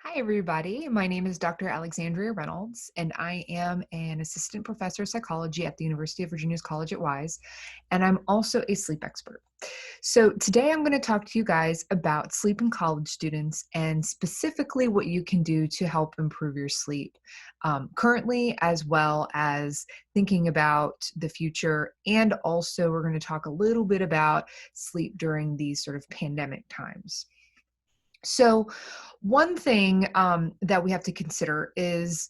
Hi, everybody. My name is Dr. Alexandria Reynolds, and I am an assistant professor of psychology at the University of Virginia's College at Wise, and I'm also a sleep expert. So, today I'm going to talk to you guys about sleep in college students and specifically what you can do to help improve your sleep currently, as well as thinking about the future. And also, we're going to talk a little bit about sleep during these sort of pandemic times. So, one thing that we have to consider is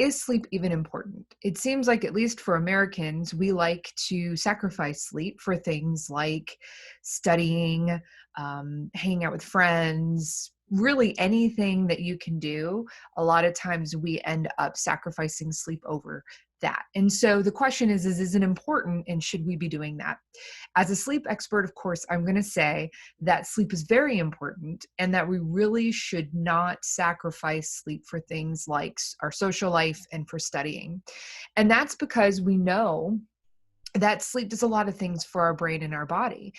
sleep even important? It seems like, at least for Americans, we like to sacrifice sleep for things like studying, hanging out with friends, really anything that you can do. A lot of times we end up sacrificing sleep over that. And so the question is it important and should we be doing that? As a sleep expert, of course, I'm going to say that sleep is very important and that we really should not sacrifice sleep for things like our social life and for studying. And that's because we know that sleep does a lot of things for our brain and our body.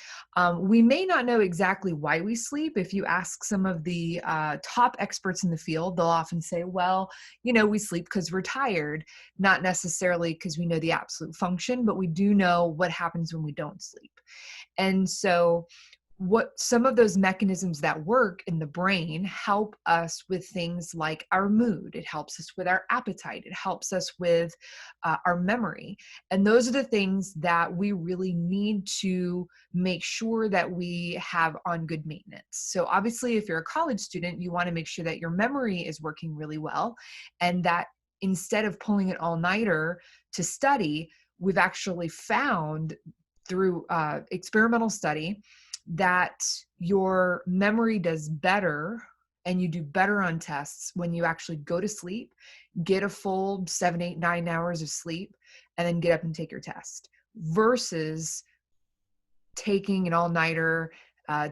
We may not know exactly why we sleep. If you ask some of the top experts in the field, they'll often say, well, we sleep because we're tired, not necessarily because we know the absolute function, but we do know what happens when we don't sleep. And so what some of those mechanisms that work in the brain help us with things like our mood. It helps us with our appetite. It helps us with our memory. And those are the things that we really need to make sure that we have on good maintenance. So obviously, if you're a college student, you want to make sure that your memory is working really well and that instead of pulling an all-nighter to study, we've actually found through experimental study that your memory does better and you do better on tests when you actually go to sleep, get a full 7, 8, 9 hours of sleep, and then get up and take your test versus taking an all-nighter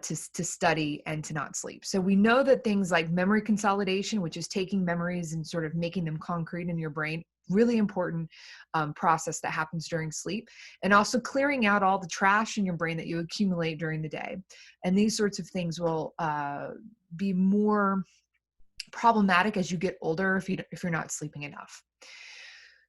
to study and to not sleep. So we know that things like memory consolidation, which is taking memories and sort of making them concrete in your brain, really important process that happens during sleep, and also clearing out all the trash in your brain that you accumulate during the day. And these sorts of things will be more problematic as you get older if you're not sleeping enough.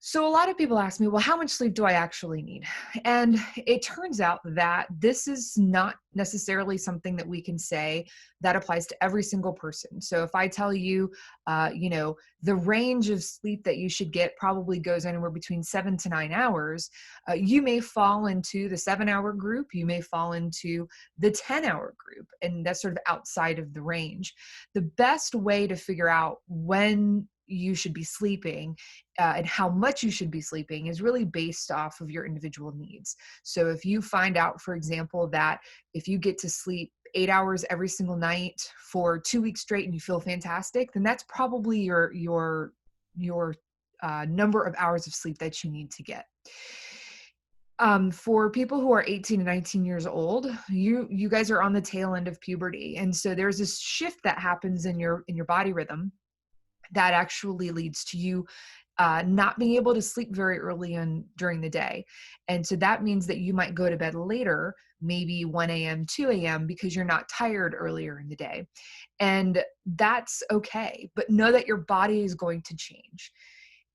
So a lot of people ask me, well, how much sleep do I actually need? And it turns out that this is not necessarily something that we can say that applies to every single person. So if I tell you, the range of sleep that you should get probably goes anywhere between 7 to 9 hours, you may fall into the 7 hour group, you may fall into the 10 hour group, and that's sort of outside of the range. The best way to figure out when you should be sleeping and how much you should be sleeping is really based off of your individual needs. So if you find out, for example, that if you get to sleep 8 hours every single night for 2 weeks straight and you feel fantastic, then that's probably your number of hours of sleep that you need to get. For people who are 18 to 19 years old, you guys are on the tail end of puberty, and so there's this shift that happens in your body rhythm that actually leads to you not being able to sleep very early on during the day. And so that means that you might go to bed later, maybe 1 a.m., 2 a.m., because you're not tired earlier in the day. And that's okay. But know that your body is going to change.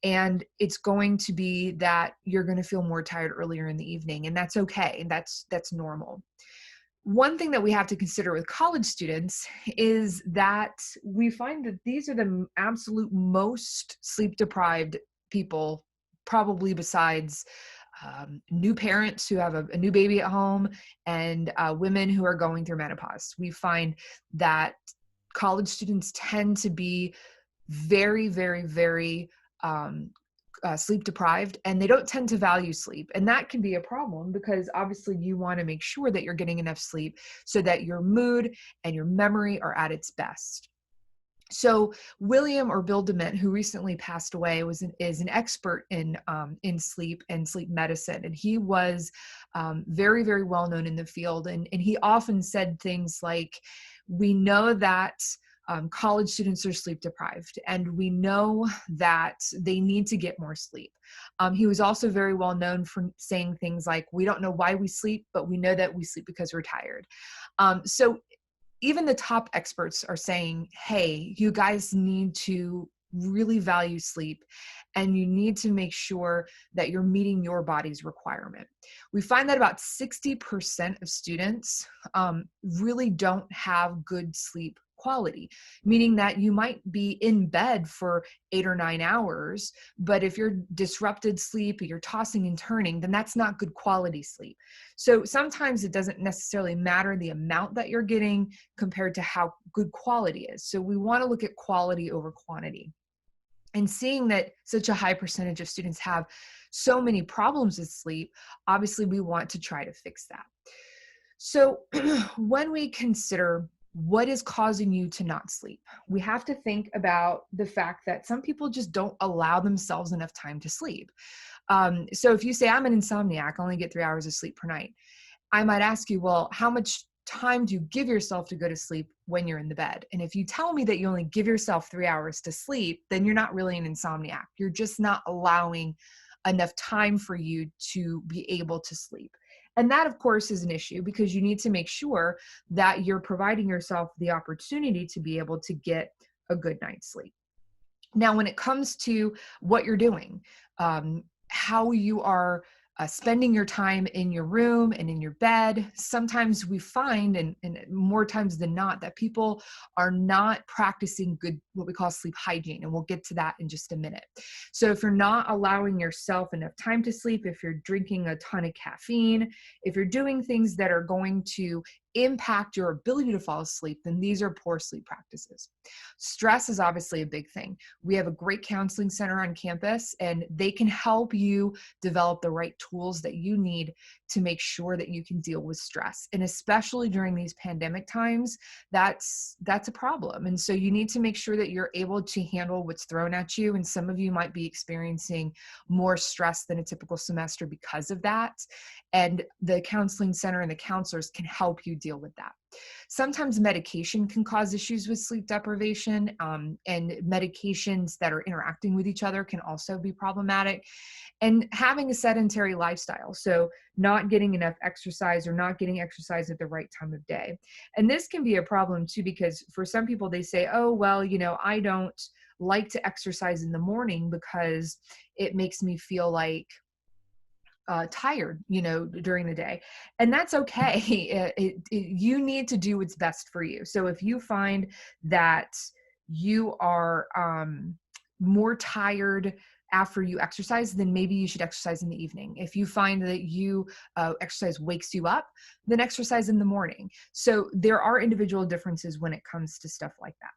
And it's going to be that you're going to feel more tired earlier in the evening. And that's okay. And that's normal. One thing that we have to consider with college students is that we find that these are the absolute most sleep deprived people, probably besides new parents who have a new baby at home and women who are going through menopause. We find that college students tend to be very, very, very sleep deprived, and they don't tend to value sleep. And that can be a problem because obviously you want to make sure that you're getting enough sleep so that your mood and your memory are at its best. So William or Bill Dement, who recently passed away, is an expert in sleep and sleep medicine, and he was very, very well known in the field. And he often said things like, "We know that college students are sleep deprived, and we know that they need to get more sleep." He was also very well known for saying things like, "We don't know why we sleep, but we know that we sleep because we're tired." So even the top experts are saying, hey, you guys need to really value sleep, and you need to make sure that you're meeting your body's requirement. We find that about 60% of students really don't have good sleep quality, meaning that you might be in bed for 8 or 9 hours, but if you're disrupted sleep, you're tossing and turning, then that's not good quality sleep. So sometimes it doesn't necessarily matter the amount that you're getting compared to how good quality is. So we want to look at quality over quantity. And seeing that such a high percentage of students have so many problems with sleep, obviously we want to try to fix that. So when we consider what is causing you to not sleep, we have to think about the fact that some people just don't allow themselves enough time to sleep. So if you say, I'm an insomniac, I only get 3 hours of sleep per night, I might ask you, well, how much time do you give yourself to go to sleep when you're in the bed? And if you tell me that you only give yourself 3 hours to sleep, then you're not really an insomniac. You're just not allowing enough time for you to be able to sleep. And that, of course, is an issue because you need to make sure that you're providing yourself the opportunity to be able to get a good night's sleep. Now, when it comes to what you're doing, how you are spending your time in your room and in your bed, sometimes we find, and more times than not, that people are not practicing good, what we call sleep hygiene. And we'll get to that in just a minute. So if you're not allowing yourself enough time to sleep, if you're drinking a ton of caffeine, if you're doing things that are going to impact your ability to fall asleep, then these are poor sleep practices. Stress is obviously a big thing. We have a great counseling center on campus, and they can help you develop the right tools that you need to make sure that you can deal with stress. And especially during these pandemic times, that's a problem. And so you need to make sure that you're able to handle what's thrown at you. And some of you might be experiencing more stress than a typical semester because of that. And the counseling center and the counselors can help you deal with that. Sometimes medication can cause issues with sleep deprivation, and medications that are interacting with each other can also be problematic. And having a sedentary lifestyle, so not getting enough exercise or not getting exercise at the right time of day. And this can be a problem too, because for some people they say, oh, well, I don't like to exercise in the morning because it makes me feel like tired, during the day. And that's okay. You need to do what's best for you. So if you find that you are more tired after you exercise, then maybe you should exercise in the evening. If you find that exercise wakes you up, then exercise in the morning. So there are individual differences when it comes to stuff like that.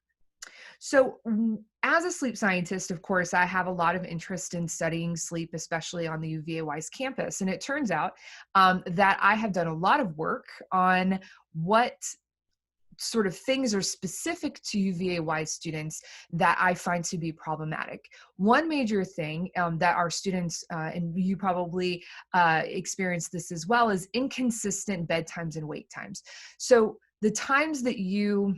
So as a sleep scientist, of course, I have a lot of interest in studying sleep, especially on the UVA-Wise campus. And it turns out that I have done a lot of work on what sort of things are specific to UVA-Wise students that I find to be problematic. One major thing that our students, and you probably experience this as well, is inconsistent bedtimes and wake times. So the times that you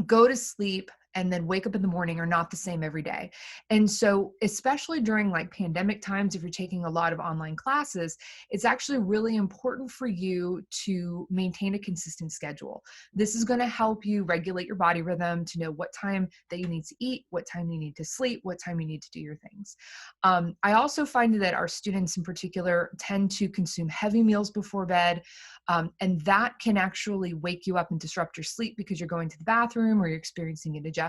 go to sleep and then wake up in the morning are not the same every day. And so, especially during like pandemic times, if you're taking a lot of online classes, it's actually really important for you to maintain a consistent schedule. This is going to help you regulate your body rhythm to know what time that you need to eat, what time you need to sleep, what time you need to do your things. I also find that our students in particular tend to consume heavy meals before bed. And that can actually wake you up and disrupt your sleep because you're going to the bathroom or you're experiencing indigestion.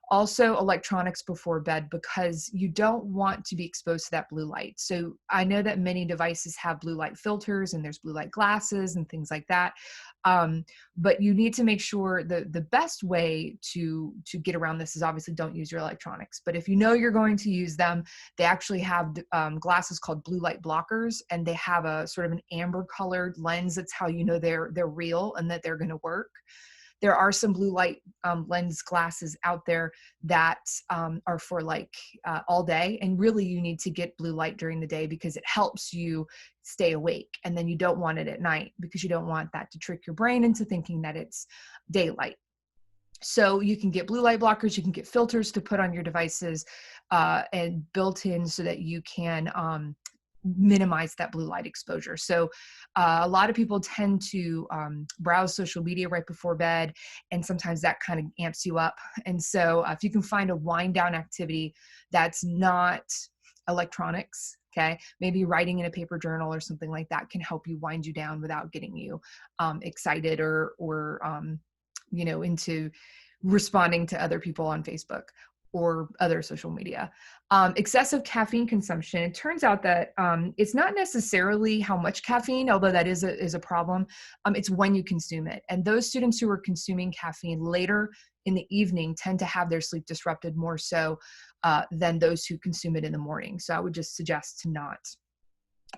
Also, electronics before bed, because you don't want to be exposed to that blue light. So I know that many devices have blue light filters and there's blue light glasses and things like that. But you need to make sure that the best way to get around this is obviously don't use your electronics. But if you know you're going to use them, they actually have glasses called blue light blockers, and they have a sort of an amber colored lens. That's how you know they're real and that they're going to work. There are some blue light lens glasses out there that are for like all day. And really you need to get blue light during the day because it helps you stay awake. And then you don't want it at night because you don't want that to trick your brain into thinking that it's daylight. So you can get blue light blockers, you can get filters to put on your devices and built in so that you can minimize that blue light exposure. So a lot of people tend to browse social media right before bed, and sometimes that kind of amps you up. And so if you can find a wind down activity that's not electronics, okay, maybe writing in a paper journal or something like that can help you wind you down without getting you excited or into responding to other people on Facebook or other social media. Excessive caffeine consumption. It turns out that it's not necessarily how much caffeine, although that is a problem. It's when you consume it. And those students who are consuming caffeine later in the evening tend to have their sleep disrupted more so than those who consume it in the morning. So I would just suggest to not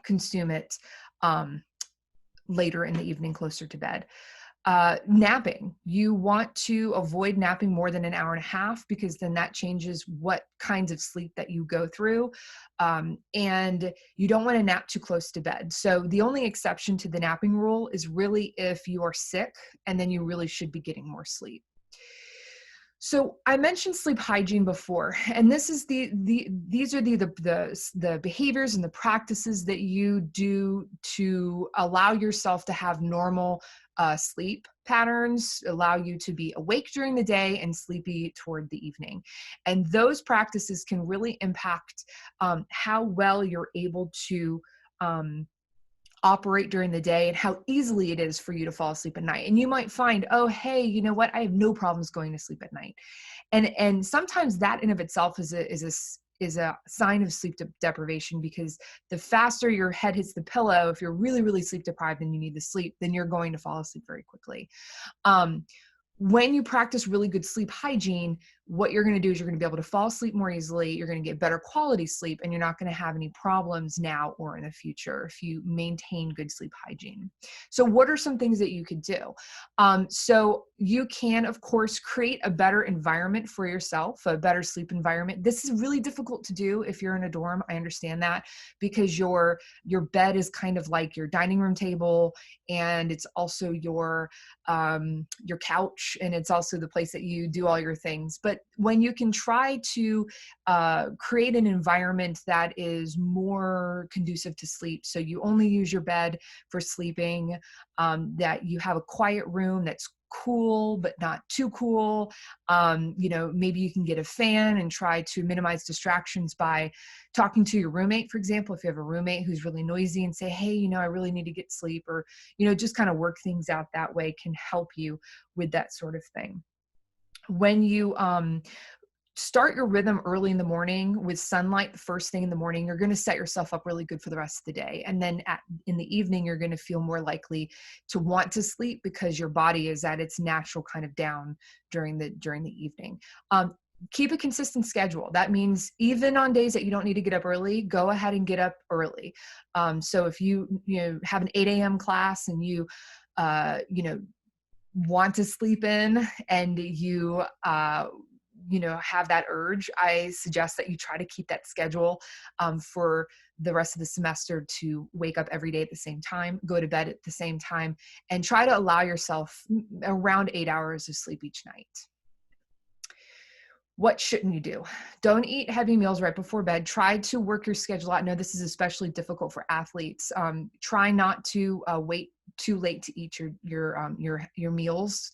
consume it later in the evening, closer to bed. Napping. You want to avoid napping more than an hour and a half, because then that changes what kinds of sleep that you go through. And you don't want to nap too close to bed. So the only exception to the napping rule is really if you are sick, and then you really should be getting more sleep. So I mentioned sleep hygiene before, and this is these are the behaviors and the practices that you do to allow yourself to have normal sleep patterns, allow you to be awake during the day and sleepy toward the evening. And those practices can really impact how well you're able to operate during the day and how easily it is for you to fall asleep at night. And you might find, oh, hey, you know what? I have no problems going to sleep at night. And sometimes that in of itself is a sign of sleep deprivation, because the faster your head hits the pillow, if you're really, really sleep deprived and you need the sleep, then you're going to fall asleep very quickly. When you practice really good sleep hygiene, what you're going to do is you're going to be able to fall asleep more easily. You're going to get better quality sleep, and you're not going to have any problems now or in the future if you maintain good sleep hygiene. So what are some things that you could do? So you can, of course, create a better environment for yourself, a better sleep environment. This is really difficult to do if you're in a dorm. I understand that, because your bed is kind of like your dining room table, and it's also your couch, and it's also the place that you do all your things. But when you can try to create an environment that is more conducive to sleep, so you only use your bed for sleeping, that you have a quiet room that's cool but not too cool. Maybe you can get a fan and try to minimize distractions by talking to your roommate, for example. If you have a roommate who's really noisy, and say, hey, I really need to get sleep, or just kind of work things out that way, can help you with that sort of thing. When you start your rhythm early in the morning with sunlight the first thing in the morning, you're going to set yourself up really good for the rest of the day. And then in the evening, you're going to feel more likely to want to sleep, because your body is at its natural kind of down during the evening. Keep a consistent schedule. That means even on days that you don't need to get up early, go ahead and get up early. So if you have an 8 a.m. class, and you want to sleep in, and you have that urge, I suggest that you try to keep that schedule for the rest of the semester, to wake up every day at the same time, go to bed at the same time, and try to allow yourself around 8 hours of sleep each night. What shouldn't you do? Don't eat heavy meals right before bed. Try to work your schedule out. I know this is especially difficult for athletes. Try not to wait too late to eat your meals,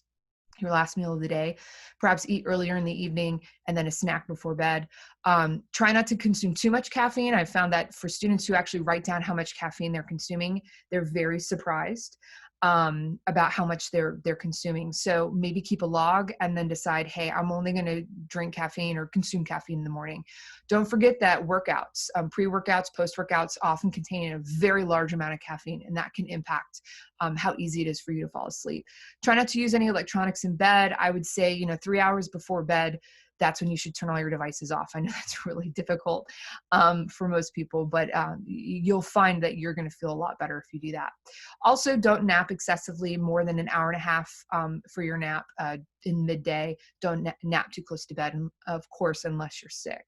your last meal of the day. Perhaps eat earlier in the evening, and then a snack before bed. Try not to consume too much caffeine. I've found that for students who actually write down how much caffeine they're consuming, they're very surprised about how much they're consuming. So maybe keep a log, and then decide, hey, I'm only going to drink caffeine or consume caffeine in the morning. Don't forget that workouts, pre-workouts, post-workouts often contain a very large amount of caffeine, and that can impact how easy it is for you to fall asleep. Try not to use any electronics in bed. I would say, 3 hours before bed, that's when you should turn all your devices off. I know that's really difficult for most people, but you'll find that you're going to feel a lot better if you do that. Also, don't nap excessively, more than an hour and a half for your nap in midday. Don't nap too close to bed, of course, unless you're sick.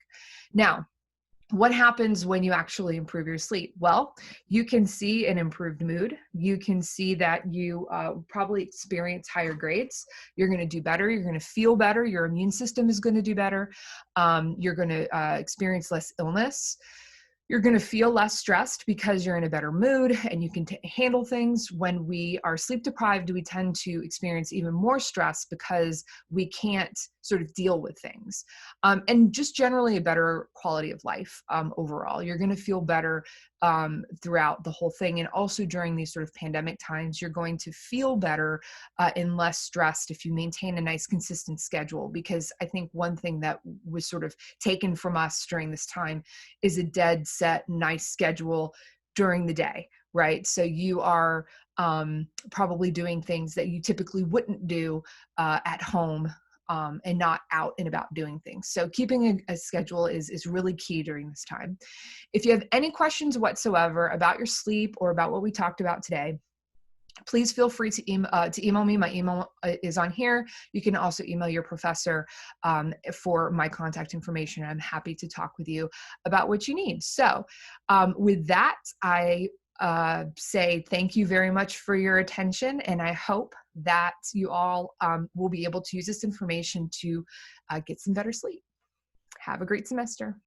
Now, what happens when you actually improve your sleep? Well, you can see an improved mood. You can see that you probably experience higher grades. You're going to do better. You're going to feel better. Your immune system is going to do better. You're going to experience less illness. You're going to feel less stressed because you're in a better mood and you can handle things. When we are sleep deprived, we tend to experience even more stress because we can't sort of deal with things. And just generally a better quality of life overall. You're going to feel better throughout the whole thing. And also during these sort of pandemic times, you're going to feel better and less stressed if you maintain a nice consistent schedule. Because I think one thing that was sort of taken from us during this time is a dead set, nice schedule during the day, right? So you are probably doing things that you typically wouldn't do at home and not out and about doing things. So keeping a schedule is really key during this time. If you have any questions whatsoever about your sleep or about what we talked about today, please feel free to email me. My email is on here. You can also email your professor for my contact information. I'm happy to talk with you about what you need. So with that, I say thank you very much for your attention, and I hope that you all will be able to use this information to get some better sleep. Have a great semester.